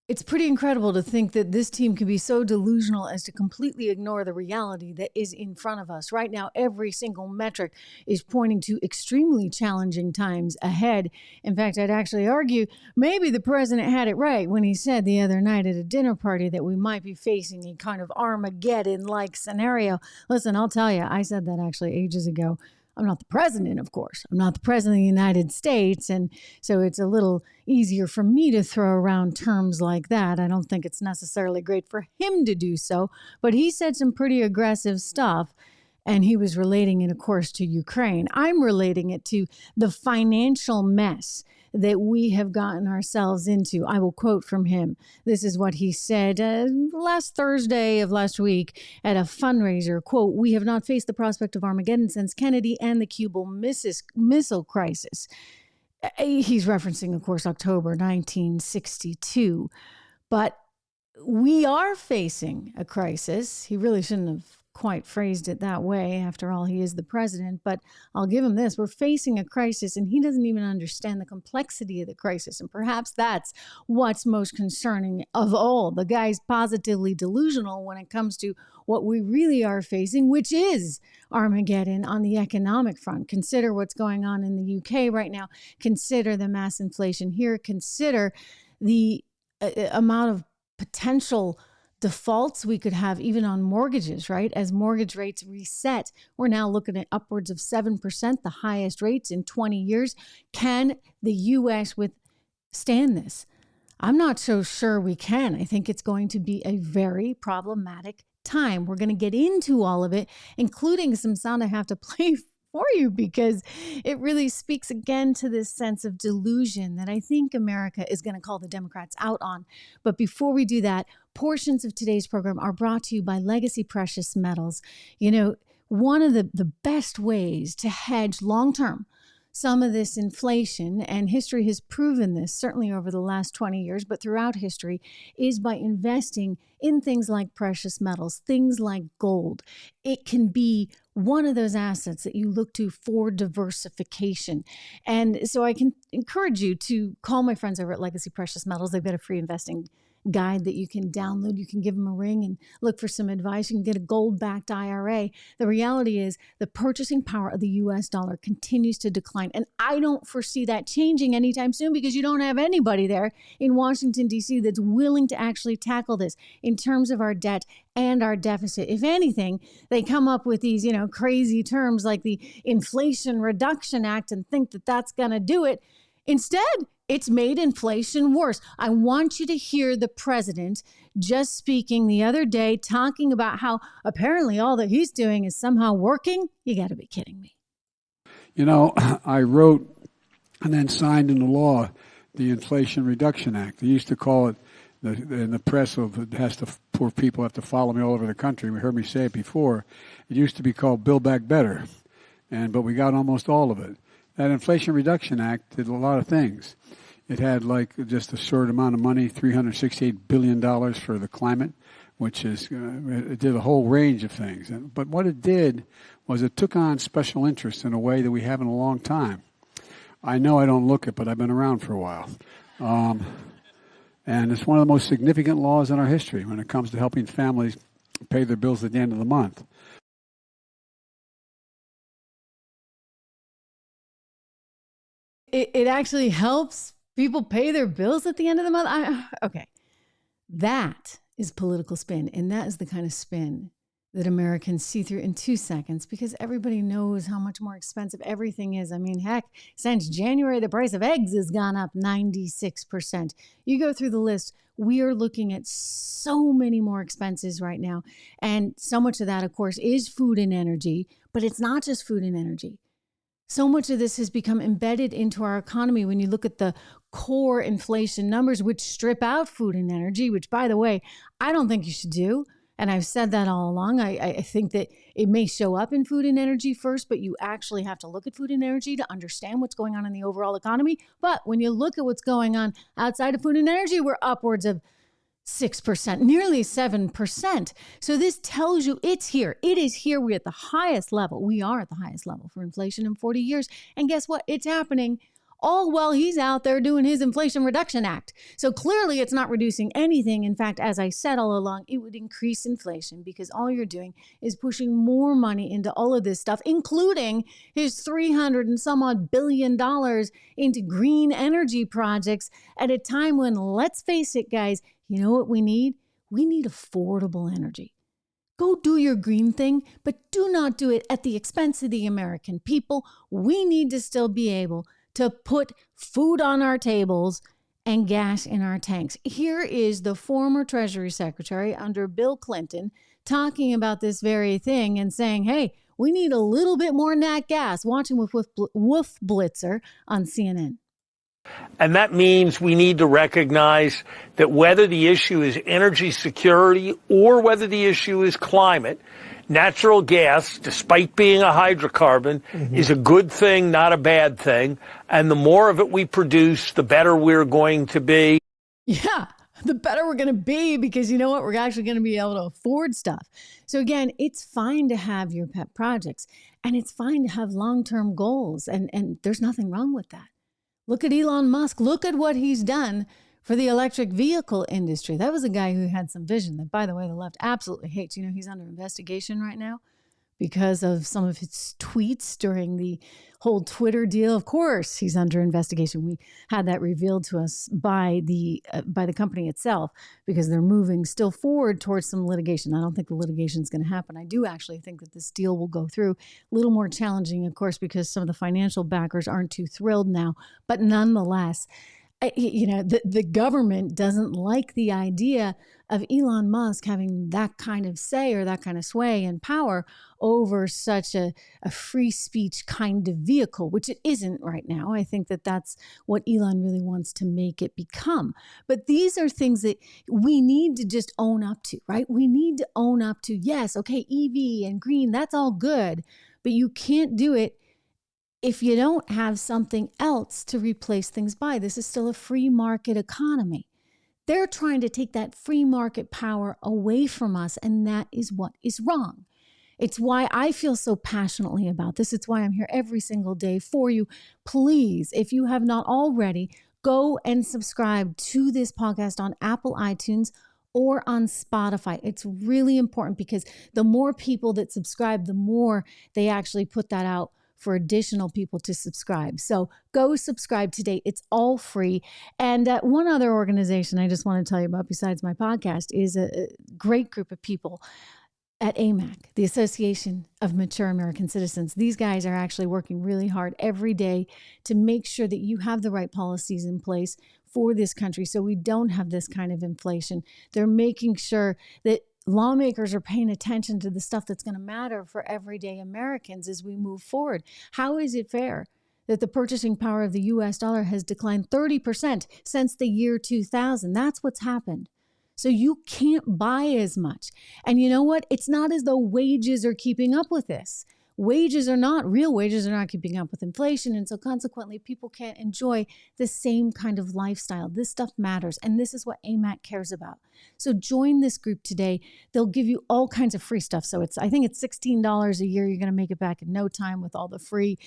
It's pretty incredible to think that this team can be so delusional as to completely ignore the reality that is in front of us. Right now, every single metric is pointing to extremely challenging times ahead. In fact, I'd actually argue maybe the president had it right when he said the other night at a dinner party that we might be facing a kind of Armageddon-like scenario. Listen, I'll tell you, I said that actually ages ago. I'm not the president, of course. I'm not the president of the United States. And so it's a little easier for me to throw around terms like that. I don't think it's necessarily great for him to do so. But he said some pretty aggressive stuff. And he was relating it, of course, to Ukraine. I'm relating it to the financial mess that we have gotten ourselves into. I will quote from him. This is what he said last Thursday of last week at a fundraiser. Quote, "We have not faced the prospect of Armageddon since Kennedy and the Cuban Missile Crisis." He's referencing, of course, October 1962. But we are facing a crisis. He really shouldn't have quite phrased it that way. After all, he is the president, but I'll give him this. We're facing a crisis and he doesn't even understand the complexity of the crisis. And perhaps that's what's most concerning of all. The guy's positively delusional when it comes to what we really are facing, which is Armageddon on the economic front. Consider what's going on in the UK right now. Consider the mass inflation here. Consider the amount of potential defaults we could have even on mortgages, right? As mortgage rates reset, we're now looking at upwards of 7%, the highest rates in 20 years. Can the U.S. withstand this? I'm not so sure we can. I think it's going to be a very problematic time. We're going to get into all of it, including some sound I have to play for you because it really speaks again to this sense of delusion that I think America is going to call the Democrats out on. But before we do that, portions of today's program are brought to you by Legacy Precious Metals. You know, one of the best ways to hedge long-term some of this inflation, and history has proven this, certainly over the last 20 years, but throughout history, is by investing in things like precious metals, things like gold. It can be one of those assets that you look to for diversification. And so I can encourage you to call my friends over at Legacy Precious Metals. They've got a free investing guide that you can download. You can give them a ring and look for some advice. You can get a gold-backed IRA. The reality is the purchasing power of the US dollar continues to decline. And I don't foresee that changing anytime soon because you don't have anybody there in Washington, D.C. that's willing to actually tackle this in terms of our debt and our deficit. If anything, they come up with these, crazy terms like the Inflation Reduction Act and think that that's going to do it. Instead, it's made inflation worse. I want you to hear the president just speaking the other day, talking about how apparently all that he's doing is somehow working. You got to be kidding me. I wrote and then signed into law the Inflation Reduction Act. They used to call it, in the press, poor people have to follow me all over the country. We heard me say it before. It used to be called Build Back Better, but we got almost all of it. That Inflation Reduction Act did a lot of things. It had just a short amount of money, $368 billion for the climate, which is, it did a whole range of things. But what it did was it took on special interests in a way that we haven't in a long time. I know I don't look it, but I've been around for a while. And it's one of the most significant laws in our history when it comes to helping families pay their bills at the end of the month. It actually helps people pay their bills at the end of the month? Okay. That is political spin. And that is the kind of spin that Americans see through in 2 seconds because everybody knows how much more expensive everything is. I mean, heck, since January, the price of eggs has gone up 96%. You go through the list, we are looking at so many more expenses right now. And so much of that, of course, is food and energy, but it's not just food and energy. So much of this has become embedded into our economy when you look at the core inflation numbers, which strip out food and energy, which, by the way, I don't think you should do. And I've said that all along. I think that it may show up in food and energy first, but you actually have to look at food and energy to understand what's going on in the overall economy. But when you look at what's going on outside of food and energy, we're upwards of 6%, nearly 7%. So this tells you it's here. It is here. We're at the highest level. We are at the highest level for inflation in 40 years. And guess what? It's happening all while he's out there doing his Inflation Reduction Act. So clearly it's not reducing anything. In fact, as I said all along, it would increase inflation because all you're doing is pushing more money into all of this stuff, including his $300 and some odd billion into green energy projects at a time when, let's face it, guys, you know what we need? We need affordable energy. Go do your green thing, but do not do it at the expense of the American people. We need to still be able to put food on our tables and gas in our tanks. Here is the former Treasury Secretary under Bill Clinton talking about this very thing and saying, hey, we need a little bit more nat gas. Watch him with Wolf Blitzer on CNN. And that means we need to recognize that whether the issue is energy security or whether the issue is climate, natural gas, despite being a hydrocarbon, is a good thing, not a bad thing. And the more of it we produce, the better we're going to be. Yeah, the better we're going to be, because you know what? We're actually going to be able to afford stuff. So again, it's fine to have your pet projects, and it's fine to have long-term goals. And there's nothing wrong with that. Look at Elon Musk. Look at what he's done for the electric vehicle industry. That was a guy who had some vision that, by the way, the left absolutely hates. You know, he's under investigation right now because of some of his tweets during the whole Twitter deal. Of course, he's under investigation. We had that revealed to us by the company itself because they're moving still forward towards some litigation. I don't think the litigation is going to happen. I do actually think that this deal will go through. A little more challenging, of course, because some of the financial backers aren't too thrilled now. But nonetheless, you know, the government doesn't like the idea of Elon Musk having that kind of say or that kind of sway and power over such a free speech kind of vehicle, which it isn't right now. I think that that's what Elon really wants to make it become. But these are things that we need to just own up to, right? We need to own up to, yes, okay, EV and green, that's all good, but you can't do it if you don't have something else to replace things by. This is still a free market economy. They're trying to take that free market power away from us, and that is what is wrong. It's why I feel so passionately about this. It's why I'm here every single day for you. Please, if you have not already, go and subscribe to this podcast on Apple iTunes or on Spotify. It's really important because the more people that subscribe, the more they actually put that out for additional people to subscribe. So go subscribe today. It's all free. And one other organization I just want to tell you about besides my podcast is a great group of people at AMAC, the Association of Mature American Citizens. These guys are actually working really hard every day to make sure that you have the right policies in place for this country so we don't have this kind of inflation. They're making sure that lawmakers are paying attention to the stuff that's going to matter for everyday Americans as we move forward. How is it fair that the purchasing power of the U.S. dollar has declined 30% since the year 2000? That's what's happened. So you can't buy as much. And you know what? It's not as though wages are keeping up with this. Real wages are not keeping up with inflation. And so consequently, people can't enjoy the same kind of lifestyle. This stuff matters. And this is what AMAC cares about. So join this group today. They'll give you all kinds of free stuff. So I think it's $16 a year. You're going to make it back in no time with all the free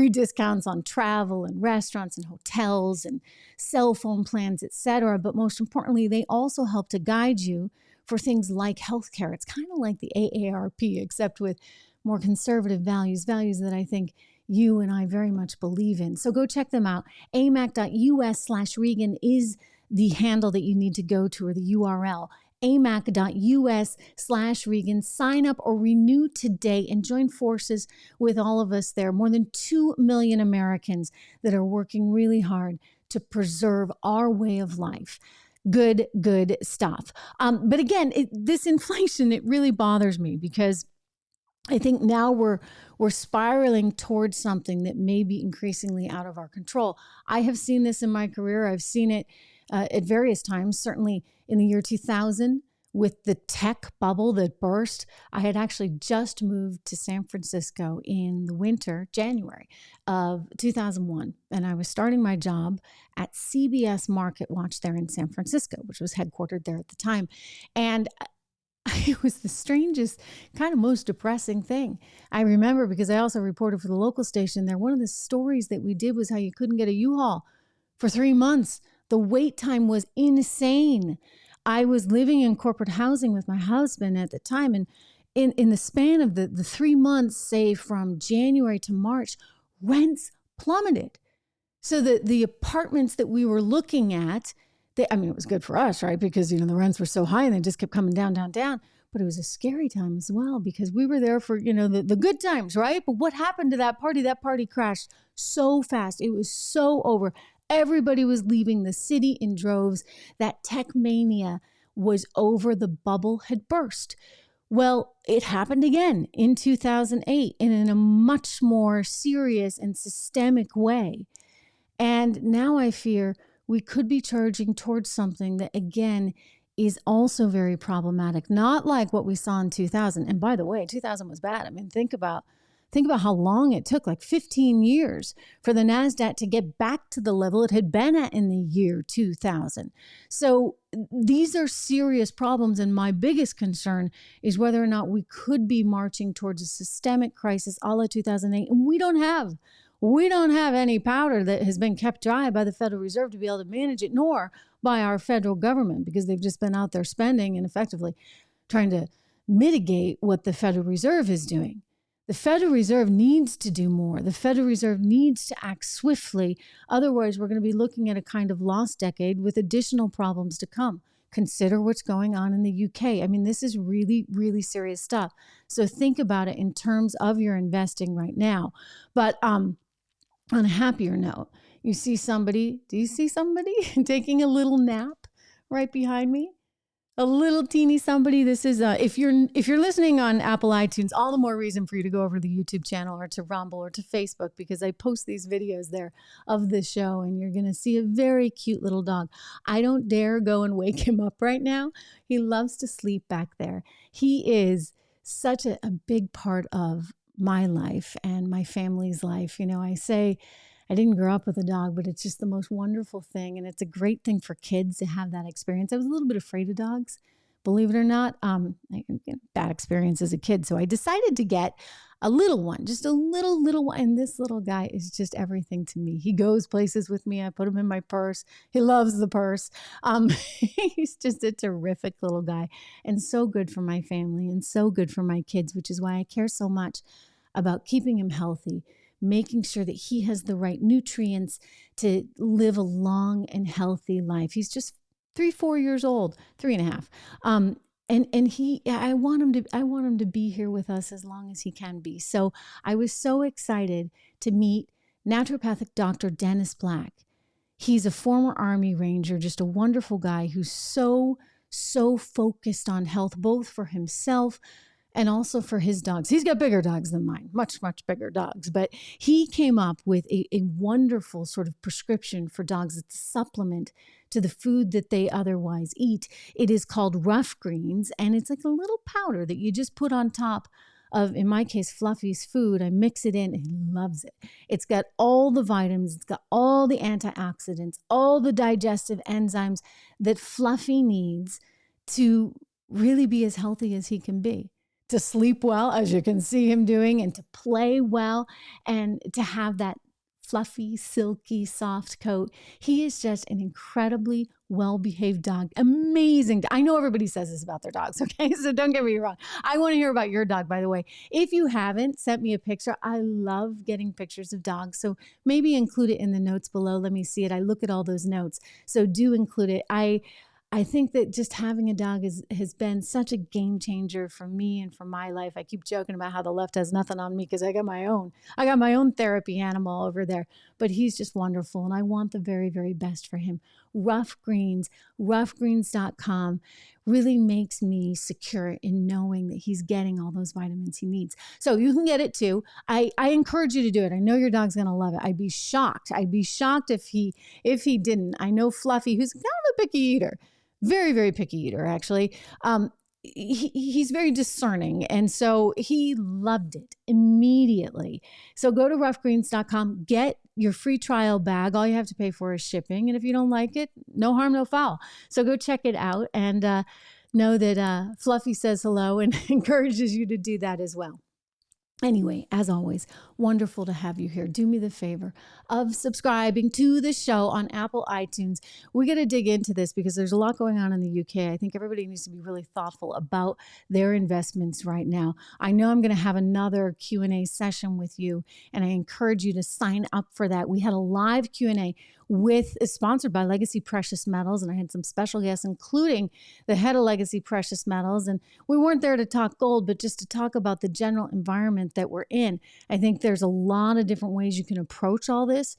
discounts on travel and restaurants and hotels and cell phone plans, etc. But most importantly, they also help to guide you for things like healthcare. It's kind of like the AARP, except with more conservative values that I think you and I very much believe in. So go check them out. amac.us/Regan is the handle that you need to go to, or the URL. amac.us/Regan. Sign up or renew today and join forces with all of us there. More than 2 million Americans that are working really hard to preserve our way of life. Good stuff. But again, this inflation, it really bothers me because I think now we're spiraling towards something that may be increasingly out of our control. I have seen this in my career. I've seen it at various times, certainly in the year 2000 with the tech bubble that burst. I had actually just moved to San Francisco in the winter, January of 2001, and I was starting my job at CBS Market Watch there in San Francisco, which was headquartered there at the time. And it was the strangest, kind of most depressing thing. I remember because I also reported for the local station there. One of the stories that we did was how you couldn't get a U-Haul for 3 months. The wait time was insane. I was living in corporate housing with my husband at the time. And in the span of the 3 months, say from January to March, rents plummeted. So the apartments that we were looking at, it was good for us, right? Because, the rents were so high and they just kept coming down, down, down. But it was a scary time as well because we were there for, the good times, right? But what happened to that party? That party crashed so fast. It was so over. Everybody was leaving the city in droves. That tech mania was over. The bubble had burst. Well, it happened again in 2008 and in a much more serious and systemic way. And now I fear we could be charging towards something that, again, is also very problematic. Not like what we saw in 2000. And by the way, 2000 was bad. I mean, think about how long it took, like 15 years for the NASDAQ to get back to the level it had been at in the year 2000. So these are serious problems. And my biggest concern is whether or not we could be marching towards a systemic crisis a la 2008. And we don't have any powder that has been kept dry by the Federal Reserve to be able to manage it, nor by our federal government, because they've just been out there spending and effectively trying to mitigate what the Federal Reserve is doing. The Federal Reserve needs to do more. The Federal Reserve needs to act swiftly. Otherwise, we're going to be looking at a kind of lost decade with additional problems to come. Consider what's going on in the UK. I mean, this is really, really serious stuff. So think about it in terms of your investing right now. But on a happier note, do you see somebody taking a little nap right behind me? A little teeny somebody. This is if you're listening on Apple iTunes, all the more reason for you to go over to the YouTube channel or to Rumble or to Facebook, because I post these videos there of the show, and you're going to see a very cute little dog. I don't dare go and wake him up right now. He loves to sleep back there. He is such a big part of my life and my family's life. I say I didn't grow up with a dog, but it's just the most wonderful thing. And it's a great thing for kids to have that experience. I was a little bit afraid of dogs, believe it or not. I had bad experience as a kid. So I decided to get a little one, just a little one. And this little guy is just everything to me. He goes places with me. I put him in my purse. He loves the purse. He's just a terrific little guy and so good for my family and so good for my kids, which is why I care so much about keeping him healthy, making sure that he has the right nutrients to live a long and healthy life. He's just 3-4 years old, 3.5. I want him to be here with us as long as he can be. So I was so excited to meet naturopathic Dr. Dennis Black. He's a former Army Ranger, just a wonderful guy who's so focused on health, both for himself and also for his dogs. He's got bigger dogs than mine, much, much bigger dogs. But he came up with a wonderful sort of prescription for dogs. It's a supplement to the food that they otherwise eat. It is called Rough Greens, and it's like a little powder that you just put on top of, in my case, Fluffy's food. I mix it in, and he loves it. It's got all the vitamins, it's got all the antioxidants, all the digestive enzymes that Fluffy needs to really be as healthy as he can be. To sleep well, as you can see him doing, and to play well, and to have that fluffy, silky, soft coat. He is just an incredibly well-behaved dog. Amazing. I know everybody says this about their dogs, okay? So don't get me wrong. I want to hear about your dog, by the way. If you haven't sent me a picture, I love getting pictures of dogs. So maybe include it in the notes below. Let me see it. I look at all those notes. So do include it. I think that just having a dog has been such a game changer for me and for my life. I keep joking about how the left has nothing on me because I got my own therapy animal over there, but he's just wonderful. And I want the very, very best for him. Rough Greens, roughgreens.com really makes me secure in knowing that he's getting all those vitamins he needs. So you can get it too. I encourage you to do it. I know your dog's going to love it. I'd be shocked if he didn't. I know Fluffy, who's kind of a picky eater, very, very picky eater, actually. He's very discerning. And so he loved it immediately. So go to roughgreens.com, get your free trial bag. All you have to pay for is shipping. And if you don't like it, no harm, no foul. So go check it out. And know that Fluffy says hello and encourages you to do that as well. Anyway, as always, wonderful to have you here. Do me the favor of subscribing to the show on Apple iTunes. We got to dig into this because there's a lot going on in the UK. I think everybody needs to be really thoughtful about their investments right now. I know I'm going to have another Q&A session with you, and I encourage you to sign up for that. We had a live Q&A sponsored by Legacy Precious Metals, and I had some special guests, including the head of Legacy Precious Metals. And we weren't there to talk gold, but just to talk about the general environment that we're in. I think there's a lot of different ways you can approach all this.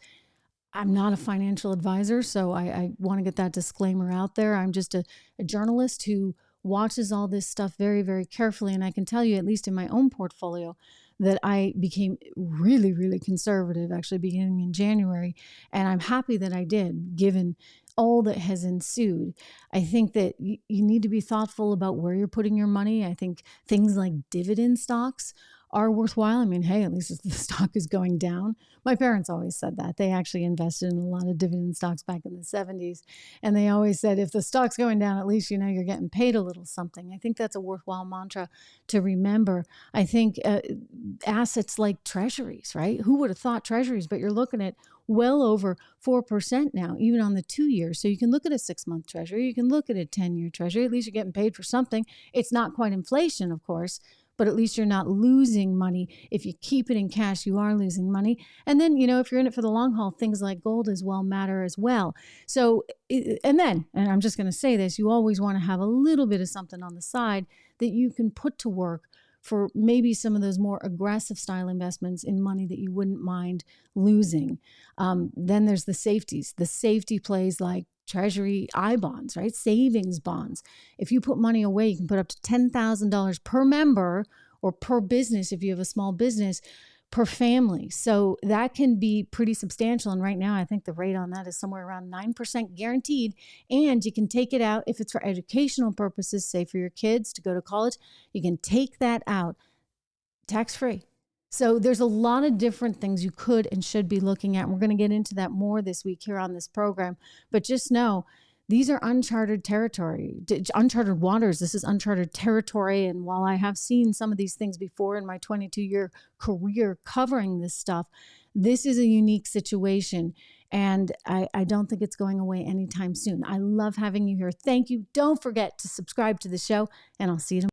I'm not a financial advisor, so I want to get that disclaimer out there. I'm just a journalist who watches all this stuff very, very carefully. And I can tell you, at least in my own portfolio, that I became really, really conservative actually beginning in January. And I'm happy that I did, given all that has ensued. I think that you need to be thoughtful about where you're putting your money. I think things like dividend stocks are worthwhile. I mean, hey, at least the stock is going down. My parents always said that. They actually invested in a lot of dividend stocks back in the 70s. And they always said, if the stock's going down, at least you know you're getting paid a little something. I think that's a worthwhile mantra to remember. I think assets like treasuries, right? Who would have thought treasuries? But you're looking at well over 4% now, even on the 2 years. So you can look at a 6-month treasury. You can look at a 10-year treasury. At least you're getting paid for something. It's not quite inflation, of course, but at least you're not losing money. If you keep it in cash, you are losing money. And then, if you're in it for the long haul, things like gold as well matter as well. So, and I'm just going to say this, you always want to have a little bit of something on the side that you can put to work for maybe some of those more aggressive style investments in money that you wouldn't mind losing. Then there's the safeties, the safety plays like Treasury I bonds, right? Savings bonds. If you put money away, you can put up to $10,000 per member or per business if you have a small business, per family. So that can be pretty substantial. And right now, I think the rate on that is somewhere around 9% guaranteed. And you can take it out if it's for educational purposes, say for your kids to go to college, you can take that out tax-free. So there's a lot of different things you could and should be looking at. We're going to get into that more this week here on this program. But just know, these are uncharted territory, uncharted waters. This is uncharted territory. And while I have seen some of these things before in my 22-year career covering this stuff, this is a unique situation. And I don't think it's going away anytime soon. I love having you here. Thank you. Don't forget to subscribe to the show, and I'll see you tomorrow.